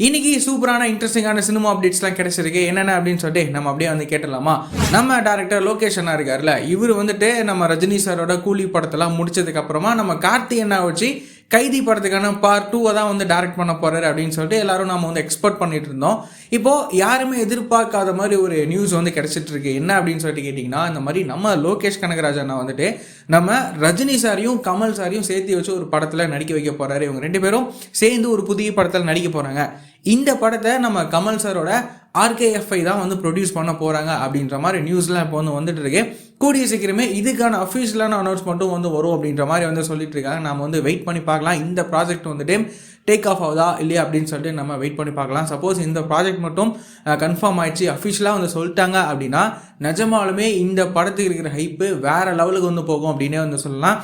இன்னைக்கு சூப்பரான இன்ட்ரெஸ்டிங்கான சினிமா அப்டேட்ஸ்லாம் கிடைச்சிருக்கு. என்னென்ன அப்படின்னு சொல்லிட்டு நம்ம அப்படியே வந்து கேட்டலாமா? நம்ம டேரக்டர் லோகேஷ் அண்ணா இருக்காருல்ல, இவர் வந்துட்டு நம்ம ரஜினி சாரோட கூலி படத்தெல்லாம் முடிச்சதுக்கு அப்புறமா நம்ம கார்த்தி அண்ணா வச்சு கைதி படத்துக்கான பார்ட் 2 தான் வந்து டைரக்ட் பண்ண போறாரு அப்படின்னு சொல்லிட்டு எல்லாரும் நம்ம வந்து எக்ஸ்பெக்ட் பண்ணிட்டு இருந்தோம். இப்போ யாருமே எதிர்பார்க்காத மாதிரி ஒரு நியூஸ் வந்து கிடைச்சிட்டு இருக்கு. என்ன அப்படின்னு சொல்லிட்டு கேட்டிங்கன்னா, இந்த மாதிரி நம்ம லோகேஷ் கனகராஜ் அண்ணா வந்துட்டு நம்ம ரஜினி சாரையும் கமல் சாரையும் சேர்த்து வச்சு ஒரு படத்தில் நடிக்க வைக்க போறாரு. இவங்க 2 பேரும் சேர்ந்து ஒரு புதிய படத்தில் நடிக்க போறாங்க. இந்த படத்தை நம்ம கமல் சாரோட RKFI தான் வந்து ப்ரொடியூஸ் பண்ண போகிறாங்க அப்படின்ற மாதிரி நியூஸ்லாம் இப்போ வந்து வந்துட்டு இருக்கு. கூடிய சீக்கிரமே இதுக்கான அஃபிஷியலான அனௌன்ஸ்மெண்ட்டும் வந்து வரும் அப்படின்ற மாதிரி வந்து சொல்லிட்டு இருக்காங்க. நம்ம வந்து வெயிட் பண்ணி பார்க்கலாம். இந்த ப்ராஜெக்ட் வந்துட்டு டேக் ஆஃப் ஆகுதா இல்லையா அப்படின்னு சொல்லிட்டு நம்ம வெயிட் பண்ணி பார்க்கலாம். சப்போஸ் இந்த ப்ராஜெக்ட் மட்டும் கன்ஃபார்ம் ஆயிடுச்சு, அஃபிஷியலாக வந்து சொல்லிட்டாங்க அப்படின்னா நிஜமாலுமே இந்த படத்துக்கு இருக்கிற ஹைப்பு வேறு லெவலுக்கு வந்து போகும் அப்படின்னே வந்து சொல்லலாம்.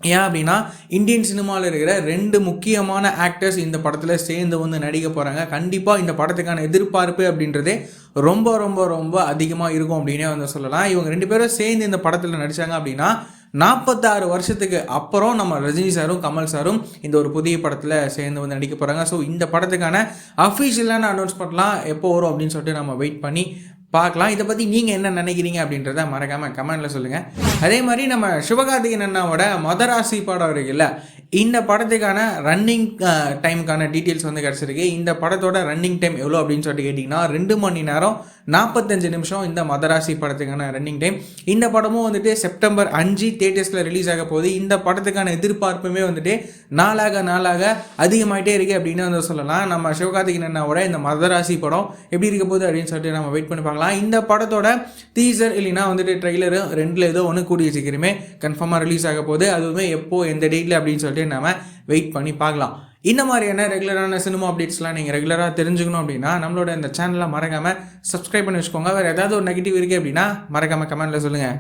ஏன் அப்படின்னா இந்தியன் சினிமாவில் இருக்கிற 2 முக்கியமான ஆக்டர்ஸ் இந்த படத்தில் சேர்ந்து வந்து நடிக்க போகிறாங்க. கண்டிப்பாக இந்த படத்துக்கான எதிர்பார்ப்பு அப்படின்றதே ரொம்ப ரொம்ப ரொம்ப அதிகமாக இருக்கும் அப்படின்னே வந்து சொல்லலாம். இவங்க 2 பேரும் சேர்ந்து இந்த படத்தில் நடித்தாங்க அப்படின்னா 46 வருஷத்துக்கு அப்புறம் நம்ம ரஜினி சாரும் கமல் சாரும் இந்த ஒரு புதிய படத்தில் சேர்ந்து வந்து நடிக்க போகிறாங்க. ஸோ இந்த படத்துக்கான அஃபிஷியலான அனௌன்ஸ்மெண்ட்லாம் எப்போ வரும் அப்படின்னு சொல்லிட்டு நம்ம வெயிட் பண்ணி பார்க்கலாம். இதை பற்றி நீங்கள் என்ன நினைக்கிறீங்க அப்படின்றத மறக்காமல் கமெண்டில் சொல்லுங்கள். அதே மாதிரி நம்ம சிவகார்த்திகேயன் அண்ணாவோட மதராசி படம் இருக்குல்ல, இந்த படத்துக்கான ரன்னிங் டைமுக்கான டீட்டெயில்ஸ் வந்து கிடச்சிருக்கு. இந்த படத்தோட ரன்னிங் டைம் எவ்வளோ அப்படின்னு சொல்லிட்டு கேட்டிங்கன்னா 2 மணி நேரம் 45 நிமிஷம் இந்த மதராசி படத்துக்கான ரன்னிங் டைம். இந்த படமும் வந்துட்டு செப்டம்பர் 5 தியேட்டர்ஸில் ரிலீஸ் ஆக போகுது. இந்த படத்துக்கான எதிர்பார்ப்புமே வந்துட்டு நாளாக அதிகமாகிட்டே இருக்குது அப்படின்னு வந்து சொல்லலாம். நம்ம சிவகார்த்திகேயன் அண்ணாவோட இந்த மதராசி படம் எப்படி இருக்க போகுது அப்படின்னு சொல்லிட்டு நம்ம வெயிட் பண்ணி பார்க்கலாம். இந்த படத்தோட டீசர் இல்லைன்னா வந்துட்டு ட்ரெய்லரு 2ல் ஏதோ ஒன்று கூடிய சீக்கிரமே கன்ஃபார்மாக ரிலீஸ் ஆக போகுது. அதுவுமே எப்போ எந்த டேட்டில் அப்படின்னு சொல்லிட்டு நம்ம வெயிட் பண்ணி பார்க்கலாம். இந்த மாதிரியான ரெகுலரான சினிமா அப்டேட்ஸ்லாம் நீங்கள் ரெகுலராக தெரிஞ்சுக்கணும் அப்படின்னா நம்மளோட இந்த சேனலை மறக்காமல் சப்ஸ்கிரைப் பண்ணி வச்சுக்கோங்க. வேறு ஏதாவது ஒரு நெகட்டிவ் இருக்குது அப்படின்னா மறக்காமல் கமெண்ட்டில் சொல்லுங்கள்.